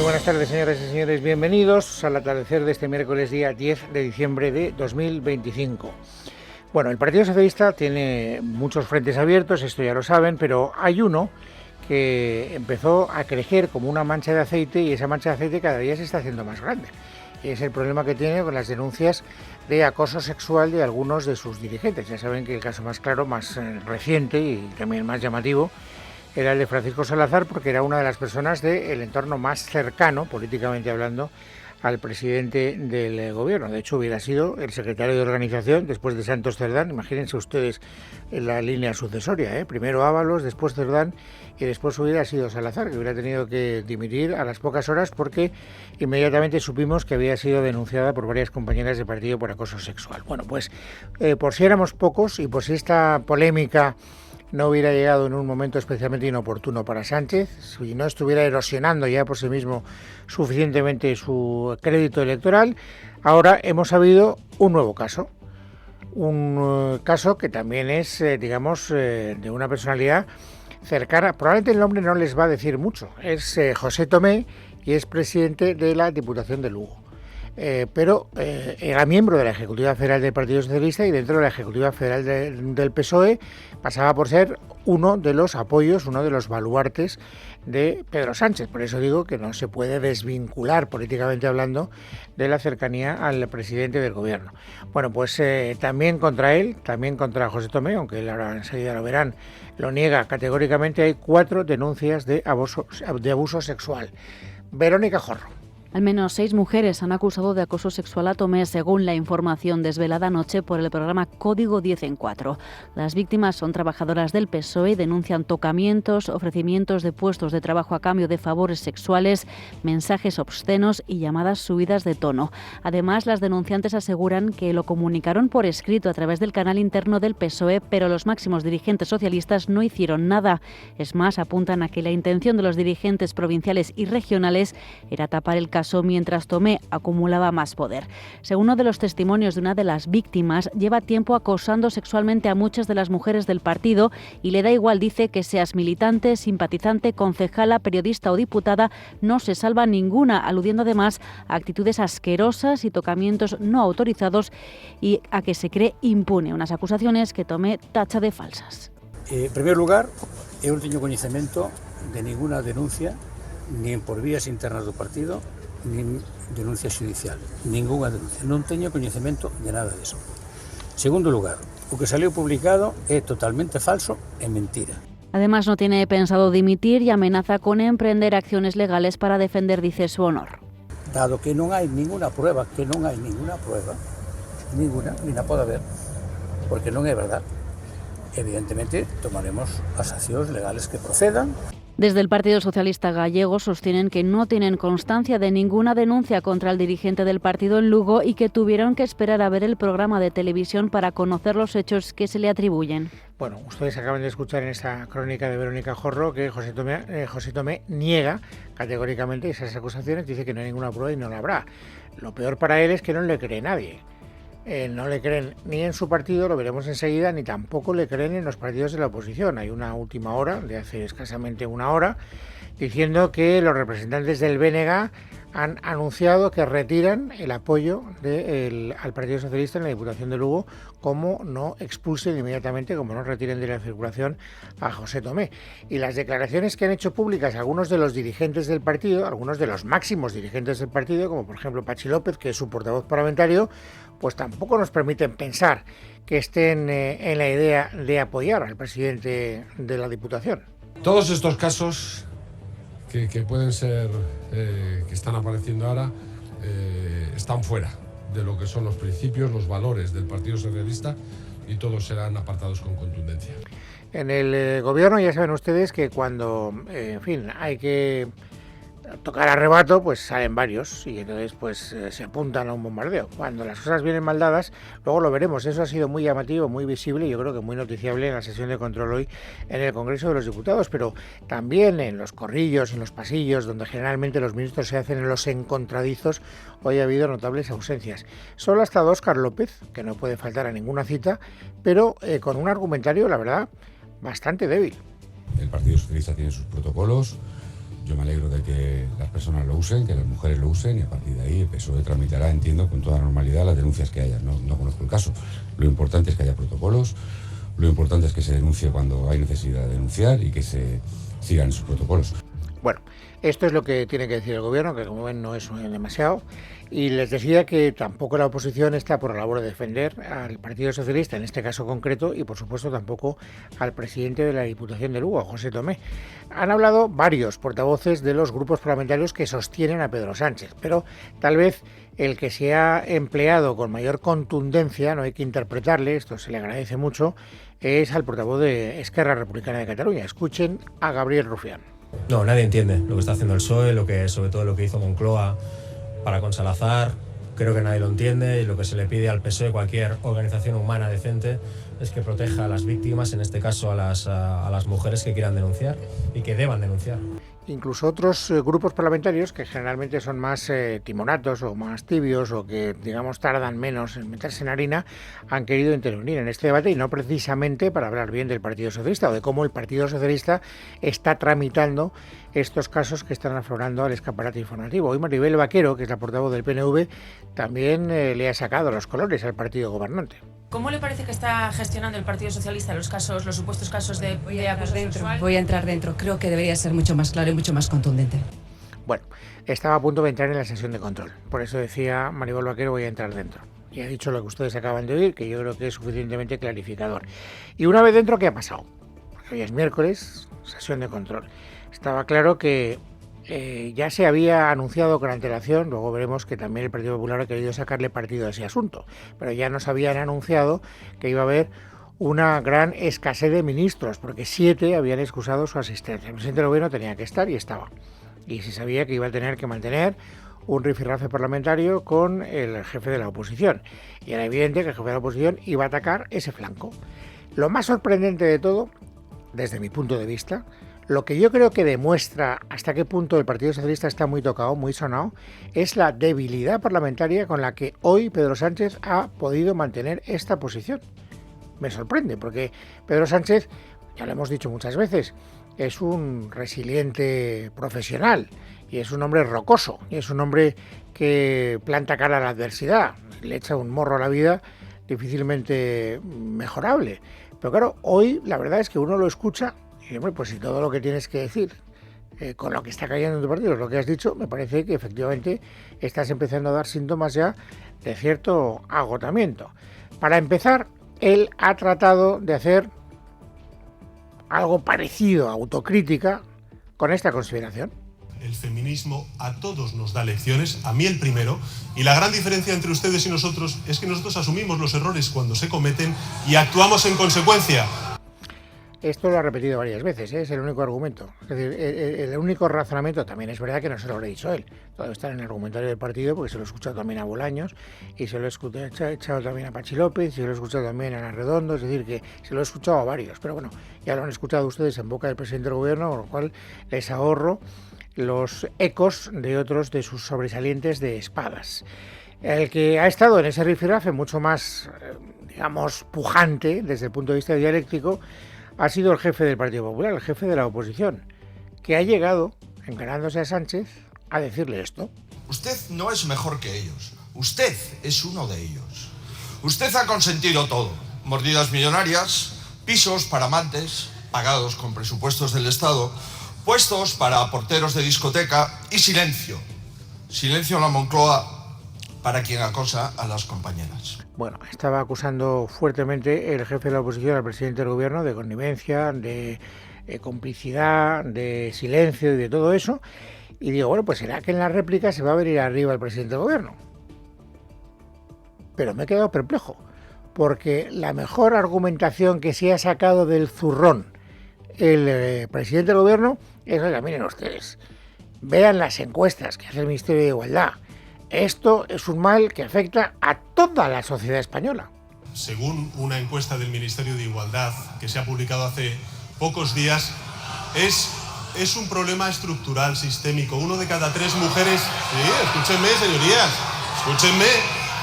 buenas tardes, señoras y señores. Bienvenidos al atardecer de este miércoles día 10 de diciembre de 2025. Bueno, el Partido Socialista tiene muchos frentes abiertos, esto ya lo saben, pero hay uno que empezó a crecer como una mancha de aceite y esa mancha de aceite cada día se está haciendo más grande. Y es el problema que tiene con las denuncias de acoso sexual de algunos de sus dirigentes. Ya saben que el caso más claro, más reciente y también más llamativo era el de Francisco Salazar, porque era una de las personas del entorno más cercano, políticamente hablando, al presidente del gobierno. De hecho, hubiera sido el secretario de organización después de Santos Cerdán. Imagínense ustedes en la línea sucesoria, primero Ábalos, después Cerdán y después hubiera sido Salazar, que hubiera tenido que dimitir a las pocas horas porque inmediatamente supimos que había sido denunciada por varias compañeras de partido por acoso sexual. Bueno, pues por si éramos pocos y por si esta polémica no hubiera llegado en un momento especialmente inoportuno para Sánchez, si no estuviera erosionando ya por sí mismo suficientemente su crédito electoral, ahora hemos sabido un nuevo caso. Un caso que también es, de una personalidad cercana. Probablemente el nombre no les va a decir mucho. Es José Tomé y es presidente de la Diputación de Lugo. Pero era miembro de la Ejecutiva Federal del Partido Socialista y dentro de la Ejecutiva Federal del PSOE pasaba por ser uno de los apoyos, uno de los baluartes de Pedro Sánchez. Por eso digo que no se puede desvincular políticamente hablando de la cercanía al presidente del gobierno. Bueno, pues también contra él, también contra José Tomé, aunque él ahora enseguida lo verán, lo niega categóricamente. Hay 4 denuncias de abuso sexual. Verónica Jorro. Al menos 6 mujeres han acusado de acoso sexual a Tomé, según la información desvelada anoche por el programa Código 10 en 4. Las víctimas son trabajadoras del PSOE y denuncian tocamientos, ofrecimientos de puestos de trabajo a cambio de favores sexuales, mensajes obscenos y llamadas subidas de tono. Además, las denunciantes aseguran que lo comunicaron por escrito a través del canal interno del PSOE, pero los máximos dirigentes socialistas no hicieron nada. Es más, apuntan a que la intención de los dirigentes provinciales y regionales era tapar el caso mientras Tomé acumulaba más poder. Según uno de los testimonios de una de las víctimas, lleva tiempo acosando sexualmente a muchas de las mujeres del partido y le da igual, dice, que seas militante, simpatizante, concejala, periodista o diputada, no se salva ninguna, aludiendo además a actitudes asquerosas y tocamientos no autorizados y a que se cree impune, unas acusaciones que Tomé tacha de falsas. En primer lugar, eu non teño coñecemento de ninguna denuncia, nin por vías internas do partido, nin denuncia xudicial, ninguna denuncia. Non teño coñecemento de nada diso. Segundo lugar, o que salió publicado é totalmente falso e mentira. Además, no tiene pensado dimitir y amenaza con emprender acciones legales para defender, dice, su honor. Dado que non hai ninguna prueba, ninguna, ni na pode haber, porque non é verdad, evidentemente tomaremos as accións legales que procedan. Desde el Partido Socialista Gallego sostienen que no tienen constancia de ninguna denuncia contra el dirigente del partido en Lugo y que tuvieron que esperar a ver el programa de televisión para conocer los hechos que se le atribuyen. Bueno, ustedes acaban de escuchar en esta crónica de Verónica Jorro que José Tomé niega categóricamente esas acusaciones, dice que no hay ninguna prueba y no la habrá. Lo peor para él es que no le cree nadie. No le creen ni en su partido, lo veremos enseguida, ni tampoco le creen en los partidos de la oposición. Hay una última hora, de hace escasamente una hora, diciendo que los representantes del BNG han anunciado que retiran el apoyo al Partido Socialista en la Diputación de Lugo, como no expulsen inmediatamente, como no retiren de la circulación a José Tomé. Y las declaraciones que han hecho públicas algunos de los dirigentes del partido, algunos de los máximos dirigentes del partido, como por ejemplo Pachi López, que es su portavoz parlamentario, pues tampoco nos permiten pensar que estén en la idea de apoyar al presidente de la Diputación. Todos estos casos que pueden ser, que están apareciendo ahora, están fuera de lo que son los principios, los valores del Partido Socialista, y todos serán apartados con contundencia. En el gobierno ya saben ustedes que cuando, hay que tocar a rebato, pues salen varios y entonces pues se apuntan a un bombardeo. Cuando las cosas vienen mal dadas, luego lo veremos. Eso ha sido muy llamativo, muy visible y yo creo que muy noticiable en la sesión de control hoy en el Congreso de los Diputados, pero también en los corrillos, en los pasillos, donde generalmente los ministros se hacen en los encontradizos, hoy ha habido notables ausencias. Solo ha estado Óscar López, que no puede faltar a ninguna cita, pero con un argumentario, la verdad, bastante débil. El Partido Socialista tiene sus protocolos, Yo me alegro de que las personas lo usen, que las mujeres lo usen, y a partir de ahí el PSOE tramitará, entiendo, con toda normalidad las denuncias que haya. No conozco el caso. Lo importante es que haya protocolos, lo importante es que se denuncie cuando hay necesidad de denunciar y que se sigan esos protocolos. Bueno, esto es lo que tiene que decir el gobierno, que como ven no es demasiado. Y les decía que tampoco la oposición está por la labor de defender al Partido Socialista, en este caso concreto, y por supuesto tampoco al presidente de la Diputación de Lugo, José Tomé. Han hablado varios portavoces de los grupos parlamentarios que sostienen a Pedro Sánchez, pero tal vez el que se ha empleado con mayor contundencia, no hay que interpretarle, esto se le agradece mucho, es al portavoz de Esquerra Republicana de Cataluña. Escuchen a Gabriel Rufián. No, nadie entiende lo que está haciendo el PSOE, sobre todo lo que hizo Moncloa para con Salazar. Creo que nadie lo entiende, y lo que se le pide al PSOE, cualquier organización humana decente, es que proteja a las víctimas, en este caso a las mujeres que quieran denunciar y que deban denunciar. Incluso otros grupos parlamentarios que generalmente son más timoratos o más tibios o que, digamos, tardan menos en meterse en harina, han querido intervenir en este debate, y no precisamente para hablar bien del Partido Socialista o de cómo el Partido Socialista está tramitando estos casos que están aflorando al escaparate informativo. Hoy Maribel Vaquero, que es la portavoz del PNV, también le ha sacado los colores al partido gobernante. ¿Cómo le parece que está gestionando el Partido Socialista los supuestos casos de abuso sexual? Voy a entrar dentro. Creo que debería ser mucho más claro y mucho más contundente. Bueno, estaba a punto de entrar en la sesión de control. Por eso decía Maribel Vaquero, voy a entrar dentro. Y ha dicho lo que ustedes acaban de oír, que yo creo que es suficientemente clarificador. Y una vez dentro, ¿qué ha pasado? Porque hoy es miércoles, sesión de control. Estaba claro que ya se había anunciado con antelación, luego veremos que también el Partido Popular ha querido sacarle partido a ese asunto, pero ya nos habían anunciado que iba a haber una gran escasez de ministros, porque 7 habían excusado su asistencia. El presidente del gobierno tenía que estar y estaba. Y se sabía que iba a tener que mantener un rifirrafe parlamentario con el jefe de la oposición. Y era evidente que el jefe de la oposición iba a atacar ese flanco. Lo más sorprendente de todo, desde mi punto de vista, lo que yo creo que demuestra hasta qué punto el Partido Socialista está muy tocado, muy sonado, es la debilidad parlamentaria con la que hoy Pedro Sánchez ha podido mantener esta posición. Me sorprende, porque Pedro Sánchez, ya lo hemos dicho muchas veces, es un resiliente profesional, y es un hombre rocoso, y es un hombre que planta cara a la adversidad, le echa un morro a la vida difícilmente mejorable. Pero claro, hoy la verdad es que uno lo escucha y, hombre, pues si todo lo que tienes que decir con lo que está cayendo en tu partido es lo que has dicho, me parece que efectivamente estás empezando a dar síntomas ya de cierto agotamiento. Para empezar, él ha tratado de hacer algo parecido a autocrítica con esta consideración. El feminismo a todos nos da lecciones, a mí el primero, y la gran diferencia entre ustedes y nosotros es que nosotros asumimos los errores cuando se cometen y actuamos en consecuencia. Esto lo ha repetido varias veces, es el único argumento. Es decir, el único razonamiento, también es verdad que no se lo habrá dicho él. Todo está en el argumentario del partido, porque se lo he escuchado también a Bolaños, y se lo he escuchado también a Pachi López, y se lo he escuchado también a Ana Redondo, es decir, que se lo he escuchado a varios. Pero bueno, ya lo han escuchado ustedes en boca del presidente del gobierno, con lo cual les ahorro los ecos de otros de sus sobresalientes de espadas. El que ha estado en ese rifirrafe mucho más, digamos, pujante desde el punto de vista dialéctico ha sido el jefe del Partido Popular, el jefe de la oposición, que ha llegado, encarándose a Sánchez, a decirle esto. Usted no es mejor que ellos. Usted es uno de ellos. Usted ha consentido todo. Mordidas millonarias, pisos para amantes, pagados con presupuestos del Estado, puestos para porteros de discoteca y silencio. Silencio en la Moncloa para quien acosa a las compañeras. Bueno, estaba acusando fuertemente el jefe de la oposición al presidente del gobierno de connivencia, de complicidad, de silencio y de todo eso. Y digo, bueno, pues será que en la réplica se va a venir arriba el presidente del gobierno. Pero me he quedado perplejo, porque la mejor argumentación que se ha sacado del zurrón el presidente del gobierno es, oiga, miren ustedes, vean las encuestas que hace el Ministerio de Igualdad. Esto es un mal que afecta a toda la sociedad española. Según una encuesta del Ministerio de Igualdad que se ha publicado hace pocos días, es un problema estructural, sistémico. 1 de cada 3 mujeres... Sí, escúchenme, señorías, escúchenme.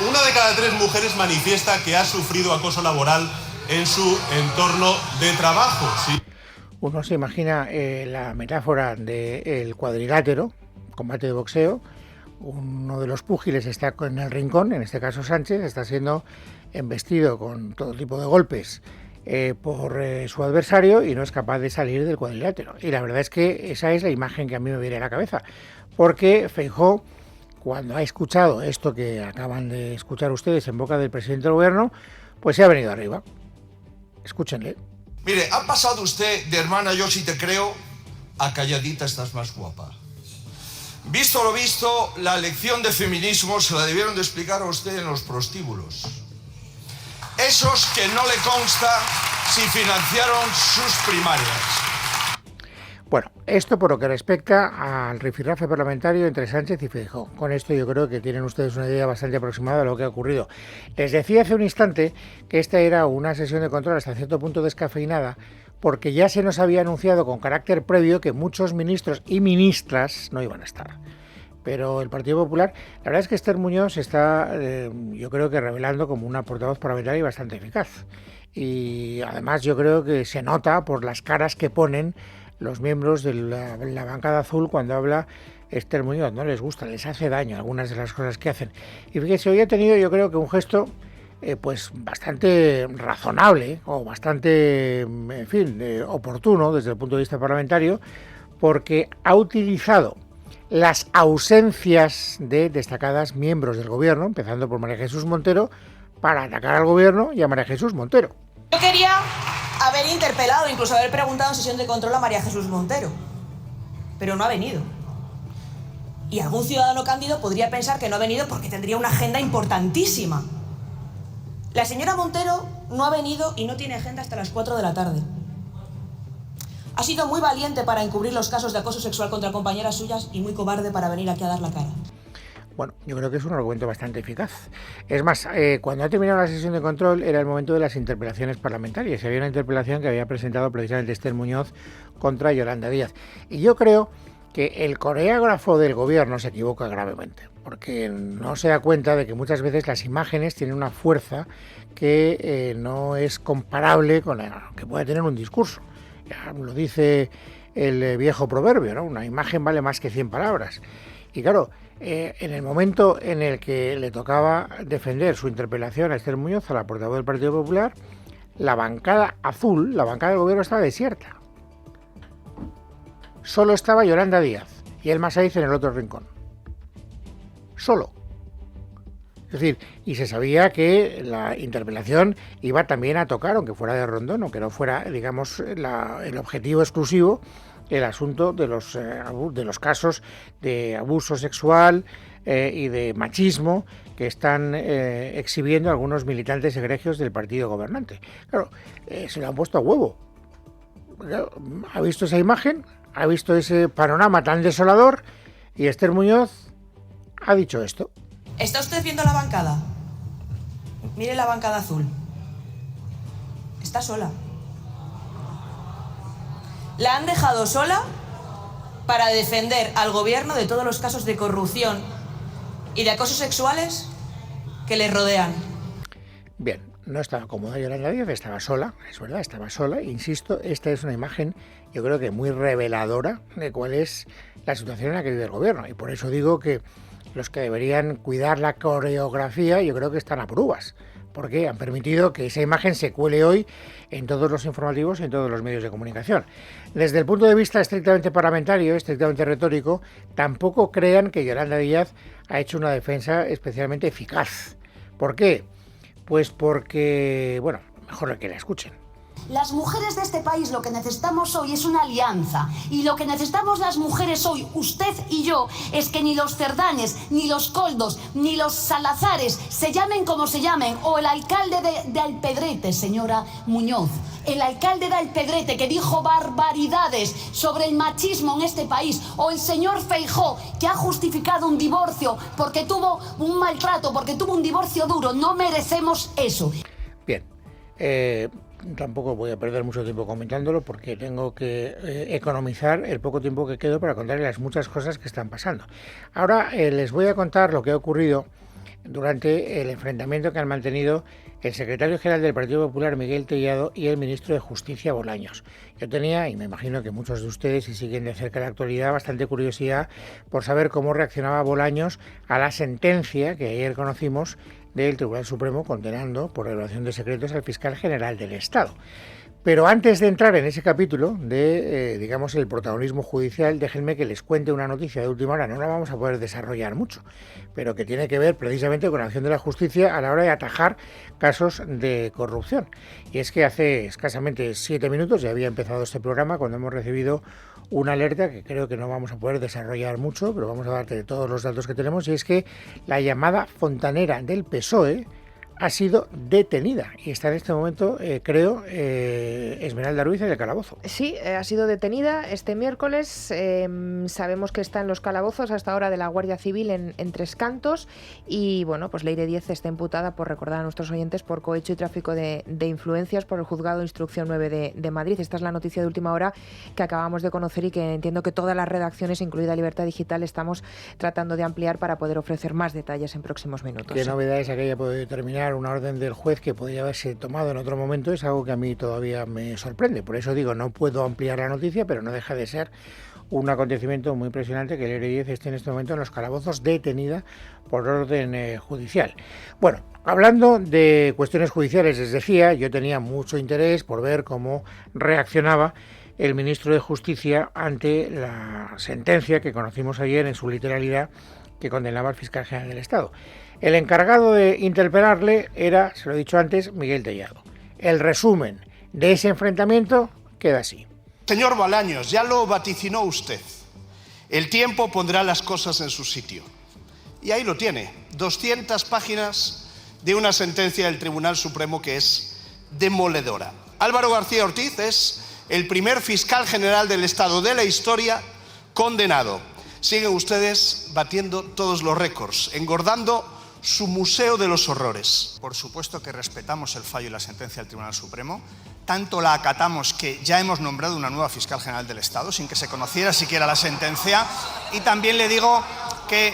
1 de cada 3 mujeres manifiesta que ha sufrido acoso laboral en su entorno de trabajo. Sí. Uno se imagina la metáfora del cuadrilátero, combate de boxeo. Uno de los púgiles está en el rincón, en este caso Sánchez, está siendo embestido con todo tipo de golpes por su adversario y no es capaz de salir del cuadrilátero. Y la verdad es que esa es la imagen que a mí me viene a la cabeza, porque Feijóo, cuando ha escuchado esto que acaban de escuchar ustedes en boca del presidente del gobierno, pues se ha venido arriba. Escúchenle. Mire, ha pasado usted de hermana yo sí te creo a calladita estás más guapa. Visto lo visto, la lección de feminismo se la debieron de explicar a usted en los prostíbulos. Esos que no le consta si financiaron sus primarias. Bueno, esto por lo que respecta al rifirrafe parlamentario entre Sánchez y Feijóo. Con esto yo creo que tienen ustedes una idea bastante aproximada de lo que ha ocurrido. Les decía hace un instante que esta era una sesión de control hasta cierto punto descafeinada, porque ya se nos había anunciado con carácter previo que muchos ministros y ministras no iban a estar. Pero el Partido Popular, la verdad es que Esther Muñoz está, yo creo que revelando como una portavoz parlamentaria bastante eficaz. Y además yo creo que se nota por las caras que ponen los miembros de la bancada azul cuando habla Esther Muñoz. No les gusta, les hace daño algunas de las cosas que hacen. Y fíjese, hoy ha tenido yo creo que un gesto pues bastante razonable o bastante, en fin, oportuno desde el punto de vista parlamentario, porque ha utilizado las ausencias de destacadas miembros del gobierno, empezando por María Jesús Montero, para atacar al gobierno y a María Jesús Montero. Yo quería haber interpelado, incluso haber preguntado en sesión de control a María Jesús Montero, pero no ha venido. Y algún ciudadano cándido podría pensar que no ha venido porque tendría una agenda importantísima. La señora Montero no ha venido y no tiene agenda hasta las 4 de la tarde. Ha sido muy valiente para encubrir los casos de acoso sexual contra compañeras suyas y muy cobarde para venir aquí a dar la cara. Bueno, yo creo que es un argumento bastante eficaz. Es más, cuando ha terminado la sesión de control era el momento de las interpelaciones parlamentarias. Había una interpelación que había presentado precisamente Esther Muñoz contra Yolanda Díaz. Y yo creo que el coreógrafo del gobierno se equivoca gravemente, porque no se da cuenta de que muchas veces las imágenes tienen una fuerza que no es comparable con la que puede tener un discurso. Ya lo dice el viejo proverbio, ¿no? Una imagen vale más que 100 palabras. Y claro, en el momento en el que le tocaba defender su interpelación a Esther Muñoz, a la portavoz del Partido Popular, la bancada azul, la bancada del gobierno estaba desierta. Solo estaba Yolanda Díaz y el Masaiz en el otro rincón. Solo. Es decir, y se sabía que la interpelación iba también a tocar, aunque fuera de Rondón, aunque no fuera, digamos, el objetivo exclusivo, el asunto de los casos de abuso sexual y de machismo que están exhibiendo algunos militantes egregios del partido gobernante. Claro, se lo han puesto a huevo. ¿Ha visto esa imagen? ¿Ha visto ese panorama tan desolador? Y Esther Muñoz ha dicho esto. ¿Está usted viendo la bancada? Mire la bancada azul. Está sola. La han dejado sola para defender al gobierno de todos los casos de corrupción y de acosos sexuales que le rodean. Bien, no estaba cómoda Yolanda Díaz, estaba sola, es verdad, estaba sola. Insisto, esta es una imagen, yo creo que muy reveladora de cuál es la situación en la que vive el gobierno. Y por eso digo que los que deberían cuidar la coreografía, yo creo que están a pruebas, porque han permitido que esa imagen se cuele hoy en todos los informativos y en todos los medios de comunicación. Desde el punto de vista estrictamente parlamentario, estrictamente retórico, tampoco crean que Yolanda Díaz ha hecho una defensa especialmente eficaz. ¿Por qué? Pues porque, bueno, mejor que la escuchen. Las mujeres de este país lo que necesitamos hoy es una alianza. Y lo que necesitamos las mujeres hoy, usted y yo, es que ni los Cerdanes, ni los Koldos, ni los Salazares, se llamen como se llamen, o el alcalde de Alpedrete, señora Muñoz, el alcalde de Alpedrete que dijo barbaridades sobre el machismo en este país, o el señor Feijóo que ha justificado un divorcio porque tuvo un maltrato, porque tuvo un divorcio duro. No merecemos eso. Bien, tampoco voy a perder mucho tiempo comentándolo porque tengo que economizar el poco tiempo que quedo para contarles las muchas cosas que están pasando. Ahora les voy a contar lo que ha ocurrido durante el enfrentamiento que han mantenido el secretario general del Partido Popular, Miguel Tellado, y el ministro de Justicia, Bolaños. Yo tenía, y me imagino que muchos de ustedes, si siguen de cerca la actualidad, bastante curiosidad por saber cómo reaccionaba Bolaños a la sentencia que ayer conocimos del Tribunal Supremo condenando por revelación de secretos al fiscal general del Estado. Pero antes de entrar en ese capítulo de, digamos, el protagonismo judicial, déjenme que les cuente una noticia de última hora. No la vamos a poder desarrollar mucho, pero que tiene que ver precisamente con la acción de la justicia a la hora de atajar casos de corrupción. Y es que hace escasamente 7 minutos ya había empezado este programa cuando hemos recibido una alerta que creo que no vamos a poder desarrollar mucho, pero vamos a darte todos los datos que tenemos, y es que la llamada fontanera del PSOE ha sido detenida y está en este momento, creo, Esmeralda Ruiz en el calabozo. Sí, ha sido detenida este miércoles. Sabemos que está en los calabozos hasta ahora de la Guardia Civil en Tres Cantos y, bueno, pues Leire Díez está imputada, por recordar a nuestros oyentes, por cohecho y tráfico de influencias por el Juzgado de Instrucción 9 de Madrid. Esta es la noticia de última hora que acabamos de conocer y que entiendo que todas las redacciones, incluida Libertad Digital, estamos tratando de ampliar para poder ofrecer más detalles en próximos minutos. ¿Qué novedades aquella puede determinar una orden del juez que podría haberse tomado en otro momento? Es algo que a mí todavía me sorprende. Por eso digo, no puedo ampliar la noticia, pero no deja de ser un acontecimiento muy impresionante que Leire Díez esté en este momento en los calabozos detenida por orden judicial. Bueno, hablando de cuestiones judiciales, les decía, yo tenía mucho interés por ver cómo reaccionaba el ministro de Justicia ante la sentencia que conocimos ayer en su literalidad que condenaba al fiscal general del Estado. El encargado de interpelarle era, se lo he dicho antes, Miguel Tellado. El resumen de ese enfrentamiento queda así. Señor Bolaños, ya lo vaticinó usted. El tiempo pondrá las cosas en su sitio. Y ahí lo tiene, 200 páginas de una sentencia del Tribunal Supremo que es demoledora. Álvaro García Ortiz es el primer fiscal general del Estado de la historia condenado. Siguen ustedes batiendo todos los récords, engordando su museo de los horrores. Por supuesto que respetamos el fallo y la sentencia del Tribunal Supremo. Tanto la acatamos que ya hemos nombrado una nueva fiscal general del Estado sin que se conociera siquiera la sentencia. Y también le digo que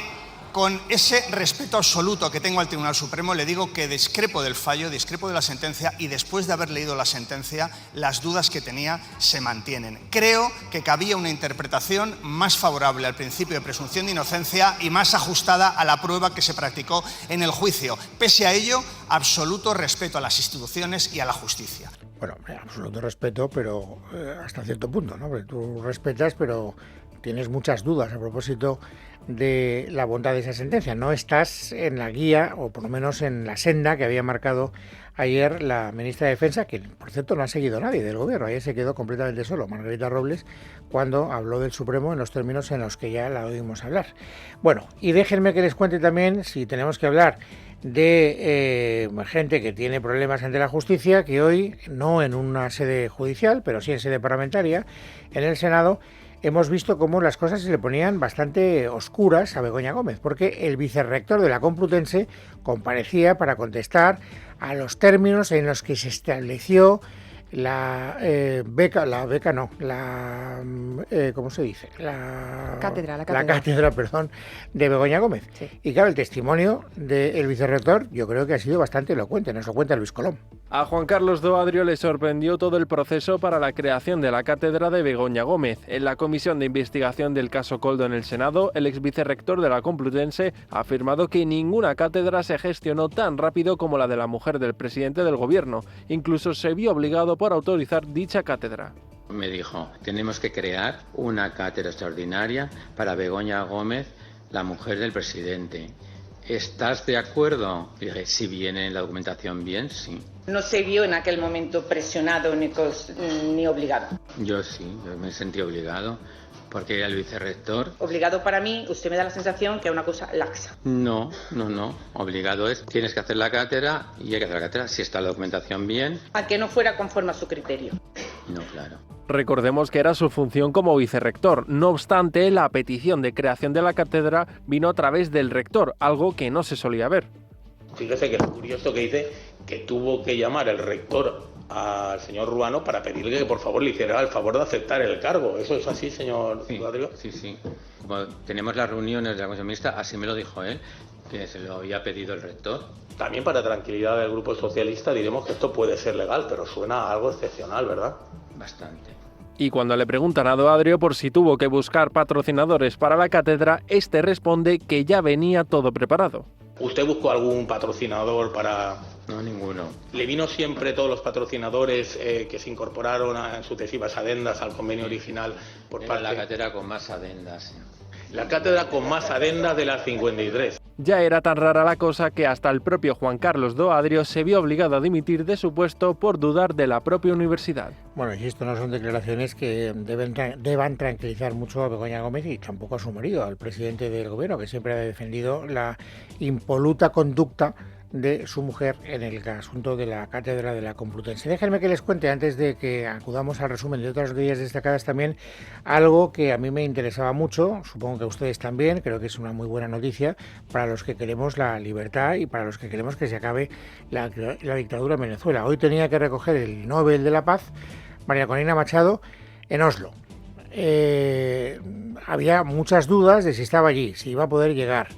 con ese respeto absoluto que tengo al Tribunal Supremo, le digo que discrepo del fallo, discrepo de la sentencia, y después de haber leído la sentencia, las dudas que tenía se mantienen. Creo que cabía una interpretación más favorable al principio de presunción de inocencia y más ajustada a la prueba que se practicó en el juicio. Pese a ello, absoluto respeto a las instituciones y a la justicia. Bueno, absoluto respeto, pero hasta cierto punto, ¿no? Porque tú respetas, pero tienes muchas dudas a propósito de la bondad de esa sentencia. No estás en la guía, o por lo menos en la senda que había marcado ayer la ministra de Defensa, que por cierto no ha seguido nadie del gobierno. Ayer se quedó completamente solo Margarita Robles cuando habló del Supremo en los términos en los que ya la oímos hablar. Bueno, y déjenme que les cuente también, si tenemos que hablar de gente que tiene problemas ante la justicia, que hoy, no en una sede judicial, pero sí en sede parlamentaria, en el Senado, hemos visto cómo las cosas se le ponían bastante oscuras a Begoña Gómez, porque el vicerrector de la Complutense comparecía para contestar a los términos en los que se estableció la ¿cómo se dice? La cátedra de Begoña Gómez. Sí. Y claro, el testimonio del vicerrector yo creo que ha sido bastante elocuente, nos lo cuenta Luis Colom. A Juan Carlos Doadrio le sorprendió todo el proceso para la creación de la cátedra de Begoña Gómez. En la comisión de investigación del caso Koldo en el Senado, el exvicerrector de la Complutense ha afirmado que ninguna cátedra se gestionó tan rápido como la de la mujer del presidente del gobierno. Incluso se vio obligado por autorizar dicha cátedra. Me dijo, tenemos que crear una cátedra extraordinaria para Begoña Gómez, la mujer del presidente. ¿Estás de acuerdo? Dije, si viene la documentación bien, sí. No se vio en aquel momento presionado ni obligado. Yo sí, yo me sentí obligado, porque era el vicerrector. Obligado para mí, usted me da la sensación que es una cosa laxa. No, obligado es, tienes que hacer la cátedra y hay que hacer la cátedra si está la documentación bien. A que no fuera conforme a su criterio. No, claro. Recordemos que era su función como vicerrector. No obstante, la petición de creación de la cátedra vino a través del rector, algo que no se solía ver. Fíjese que es curioso que dice que tuvo que llamar el rector al señor Ruano para pedirle que por favor le hiciera el favor de aceptar el cargo. ¿Eso es así, señor Adriol? Sí. Como tenemos las reuniones de la Comisión Mixta, así me lo dijo él, que se lo había pedido el rector. También para tranquilidad del Grupo Socialista diremos que esto puede ser legal, pero suena a algo excepcional, ¿verdad? Bastante. Y cuando le preguntan a Do Adrio por si tuvo que buscar patrocinadores para la cátedra, este responde que ya venía todo preparado. ¿Usted buscó algún patrocinador para...? No, ninguno. ¿Le vino siempre todos los patrocinadores que se incorporaron en sucesivas adendas al convenio original por parte...? La cátedra con más adendas. La cátedra con más adendas de las 53. Ya era tan rara la cosa que hasta el propio Juan Carlos Do Adrio se vio obligado a dimitir de su puesto por dudar de la propia universidad. Bueno, y esto no son declaraciones que deban tranquilizar mucho a Begoña Gómez y tampoco a su marido, al presidente del gobierno, que siempre ha defendido la impoluta conducta de su mujer en el asunto de la cátedra de la Complutense. Déjenme que les cuente, antes de que acudamos al resumen de otras noticias destacadas, también algo que a mí me interesaba mucho, supongo que a ustedes también, creo que es una muy buena noticia para los que queremos la libertad y para los que queremos que se acabe la dictadura en Venezuela. Hoy tenía que recoger el Nobel de la Paz María Corina Machado en Oslo. Había muchas dudas de si estaba allí, si iba a poder llegar.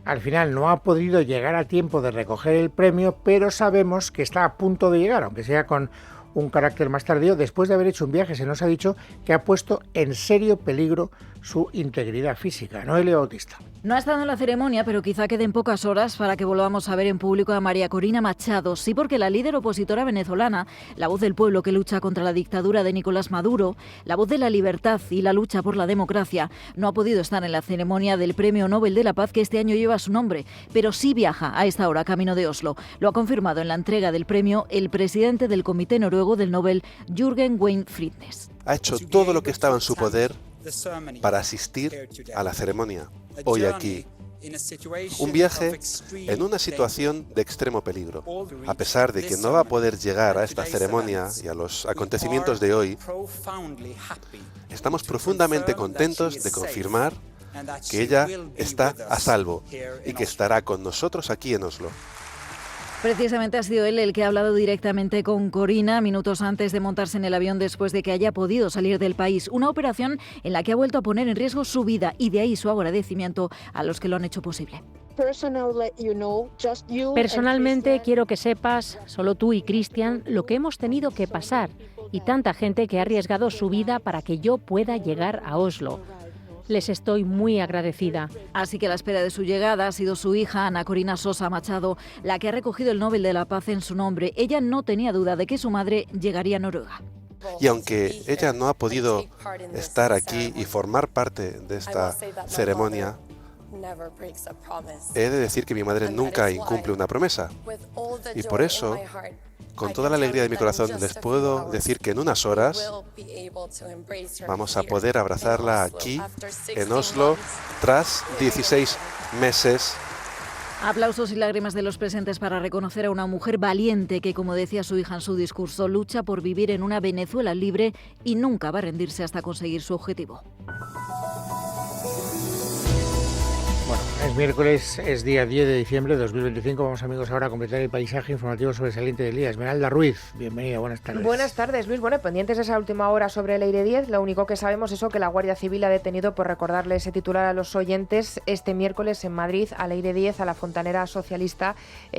Al final no ha podido llegar a tiempo de recoger el premio, pero sabemos que está a punto de llegar, aunque sea con un carácter más tardío, después de haber hecho un viaje. Se nos ha dicho que ha puesto en serio peligro su integridad física. Noelia Bautista. No ha estado en la ceremonia, pero quizá queden pocas horas para que volvamos a ver en público a María Corina Machado. Sí, porque la líder opositora venezolana, la voz del pueblo que lucha contra la dictadura de Nicolás Maduro, la voz de la libertad y la lucha por la democracia, no ha podido estar en la ceremonia del Premio Nobel de la Paz que este año lleva su nombre, pero sí viaja a esta hora camino de Oslo. Lo ha confirmado en la entrega del premio el presidente del Comité Noruego del Nobel, Jürgen Weinfridnes. Ha hecho todo lo que estaba en su poder para asistir a la ceremonia, hoy aquí. Un viaje en una situación de extremo peligro. A pesar de que no va a poder llegar a esta ceremonia y a los acontecimientos de hoy, estamos profundamente contentos de confirmar que ella está a salvo y que estará con nosotros aquí en Oslo. Precisamente ha sido él el que ha hablado directamente con Corina minutos antes de montarse en el avión después de que haya podido salir del país. Una operación en la que ha vuelto a poner en riesgo su vida y de ahí su agradecimiento a los que lo han hecho posible. Personalmente quiero que sepas, solo tú y Cristian, lo que hemos tenido que pasar y tanta gente que ha arriesgado su vida para que yo pueda llegar a Oslo. Les estoy muy agradecida. Así que a la espera de su llegada ha sido su hija, Ana Corina Sosa Machado, la que ha recogido el Nobel de la Paz en su nombre. Ella no tenía duda de que su madre llegaría a Noruega. Y aunque ella no ha podido estar aquí y formar parte de esta ceremonia, he de decir que mi madre nunca incumple una promesa. Y por eso, con toda la alegría de mi corazón, les puedo decir que en unas horas vamos a poder abrazarla aquí, en Oslo, tras 16 meses. Aplausos y lágrimas de los presentes para reconocer a una mujer valiente que, como decía su hija en su discurso, lucha por vivir en una Venezuela libre y nunca va a rendirse hasta conseguir su objetivo. Bueno, es miércoles, es día 10 de diciembre de 2025. Vamos, amigos, ahora a completar el paisaje informativo sobresaliente del día. Esmeralda Ruiz, bienvenida, buenas tardes. Buenas tardes, Luis. Bueno, pendientes de esa última hora sobre el Leire 10, lo único que sabemos es que la Guardia Civil ha detenido, por recordarle ese titular a los oyentes, este miércoles en Madrid, a Leire 10, a la fontanera socialista,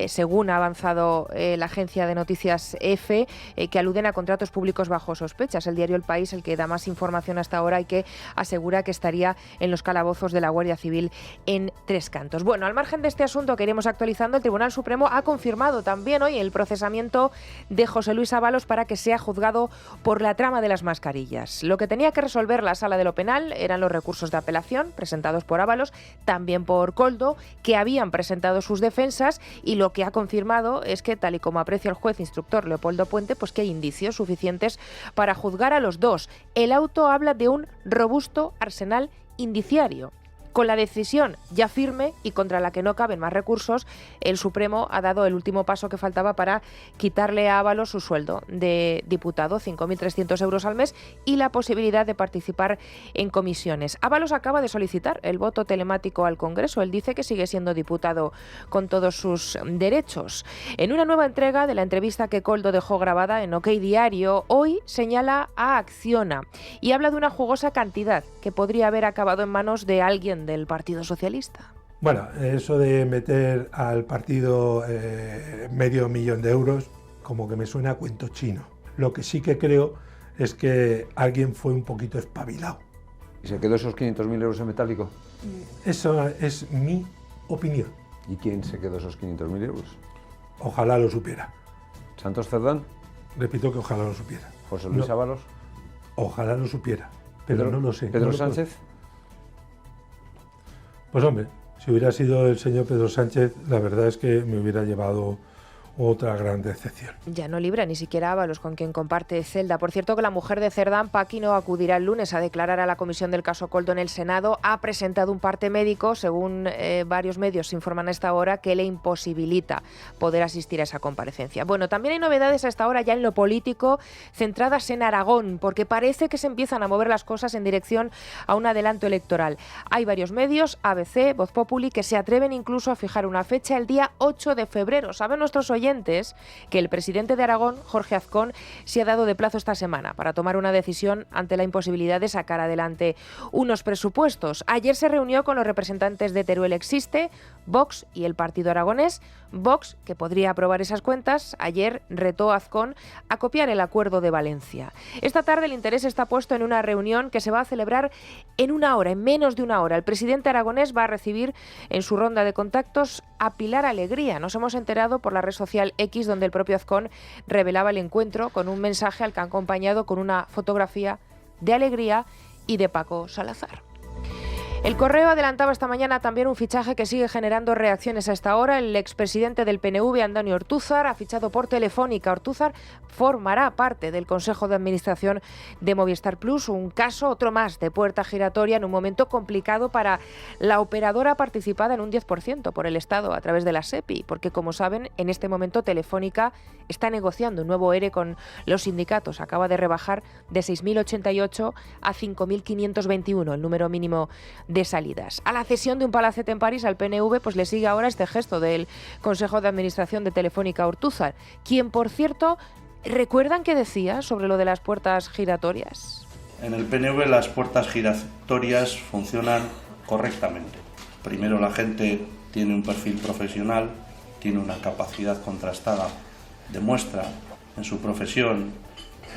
según ha avanzado la agencia de noticias EFE, que aluden a contratos públicos bajo sospechas. El diario El País, el que da más información hasta ahora y que asegura que estaría en los calabozos de la Guardia Civil en Tres Cantos. Bueno, al margen de este asunto que iremos actualizando, el Tribunal Supremo ha confirmado también hoy el procesamiento de José Luis Ábalos para que sea juzgado por la trama de las mascarillas. Lo que tenía que resolver la Sala de lo Penal eran los recursos de apelación presentados por Ábalos, también por Koldo, que habían presentado sus defensas, y lo que ha confirmado es que, tal y como aprecia el juez instructor Leopoldo Puente, pues que hay indicios suficientes para juzgar a los dos. El auto habla de un robusto arsenal indiciario. Con la decisión ya firme y contra la que no caben más recursos, el Supremo ha dado el último paso que faltaba para quitarle a Ábalos su sueldo de diputado, 5.300 euros al mes, y la posibilidad de participar en comisiones. Ábalos acaba de solicitar el voto telemático al Congreso. Él dice que sigue siendo diputado con todos sus derechos. En una nueva entrega de la entrevista que Koldo dejó grabada en OK Diario, hoy señala a Acciona y habla de una jugosa cantidad que podría haber acabado en manos de alguien del Partido Socialista. Bueno, eso de meter al partido medio millón de euros, como que me suena a cuento chino. Lo que sí que creo es que alguien fue un poquito espabilado. ¿Y se quedó esos 500.000 euros en metálico? Eso es mi opinión. ¿Y quién se quedó esos 500.000 euros? Ojalá lo supiera. ¿Santos Cerdán? Repito que ojalá lo supiera. ¿José Luis Ábalos? Ojalá lo supiera, pero no lo sé. ¿Pedro Sánchez? Pues hombre, si hubiera sido el señor Pedro Sánchez, la verdad es que me hubiera llevado otra gran decepción. Ya no libra ni siquiera Ábalos, con quien comparte celda. Por cierto, que la mujer de Cerdán, Paqui, no acudirá el lunes a declarar a la comisión del caso Koldo en el Senado. Ha presentado un parte médico, según varios medios informan a esta hora, que le imposibilita poder asistir a esa comparecencia. Bueno, también hay novedades a esta hora ya en lo político, centradas en Aragón, porque parece que se empiezan a mover las cosas en dirección a un adelanto electoral. Hay varios medios, ABC, Voz Populi, que se atreven incluso a fijar una fecha, el día 8 de febrero. Saben nuestros oyentes que el presidente de Aragón, Jorge Azcón, se ha dado de plazo esta semana para tomar una decisión ante la imposibilidad de sacar adelante unos presupuestos. Ayer se reunió con los representantes de Teruel Existe, Vox y el Partido Aragonés. Vox, que podría aprobar esas cuentas, ayer retó a Azcón a copiar el acuerdo de Valencia. Esta tarde el interés está puesto en una reunión que se va a celebrar en una hora, en menos de una hora. El presidente aragonés va a recibir en su ronda de contactos a Pilar Alegría. Nos hemos enterado por la red social X, donde el propio Azcón revelaba el encuentro con un mensaje al que ha acompañado con una fotografía de Alegría y de Paco Salazar. El Correo adelantaba esta mañana también un fichaje que sigue generando reacciones a esta hora. El expresidente del PNV, Antonio Ortúzar, ha fichado por Telefónica. Ortúzar formará parte del Consejo de Administración de Movistar Plus, un caso, otro más, de puerta giratoria en un momento complicado para la operadora participada en un 10% por el Estado a través de la SEPI, porque, como saben, en este momento Telefónica está negociando un nuevo ERE con los sindicatos. Acaba de rebajar de 6.088 a 5.521 el número mínimo de salidas. A la cesión de un palacete en París al PNV, pues le sigue ahora este gesto del Consejo de Administración de Telefónica, Ortúzar, quien, por cierto, ¿recuerdan qué decía sobre lo de las puertas giratorias? En el PNV las puertas giratorias funcionan correctamente. Primero, la gente tiene un perfil profesional, tiene una capacidad contrastada, demuestra en su profesión,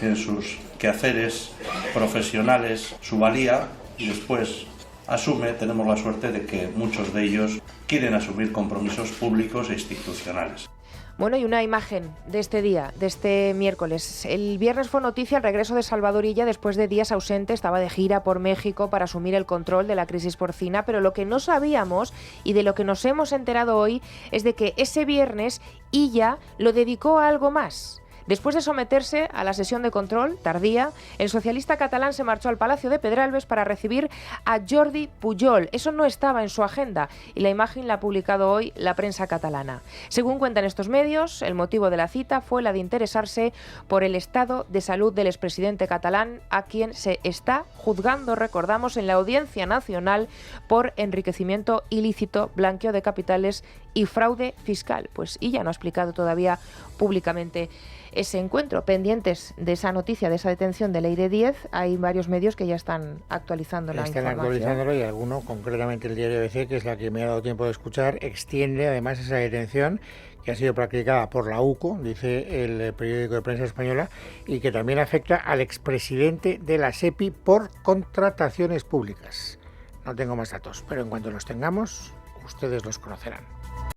en sus quehaceres profesionales su valía, y después asume, tenemos la suerte de que muchos de ellos quieren asumir compromisos públicos e institucionales. Bueno, y una imagen de este día, de este miércoles. El viernes fue noticia el regreso de Salvador Illa después de días ausente. Estaba de gira por México para asumir el control de la crisis porcina, pero lo que no sabíamos y de lo que nos hemos enterado hoy es de que ese viernes Illa lo dedicó a algo más. Después de someterse a la sesión de control tardía, el socialista catalán se marchó al Palacio de Pedralbes para recibir a Jordi Pujol. Eso no estaba en su agenda y la imagen la ha publicado hoy la prensa catalana. Según cuentan estos medios, el motivo de la cita fue la de interesarse por el estado de salud del expresidente catalán, a quien se está juzgando, recordamos, en la Audiencia Nacional por enriquecimiento ilícito, blanqueo de capitales y fraude fiscal. Pues ella no ha explicado todavía públicamente ese encuentro. Pendientes de esa noticia, de esa detención de Leire Díez, hay varios medios que ya están actualizando la información. Están actualizándolo, y alguno, concretamente el diario ABC, que es la que me ha dado tiempo de escuchar, extiende además esa detención que ha sido practicada por la UCO, dice el periódico de prensa española, y que también afecta al expresidente de la SEPI por contrataciones públicas. No tengo más datos, pero en cuanto los tengamos, ustedes los conocerán.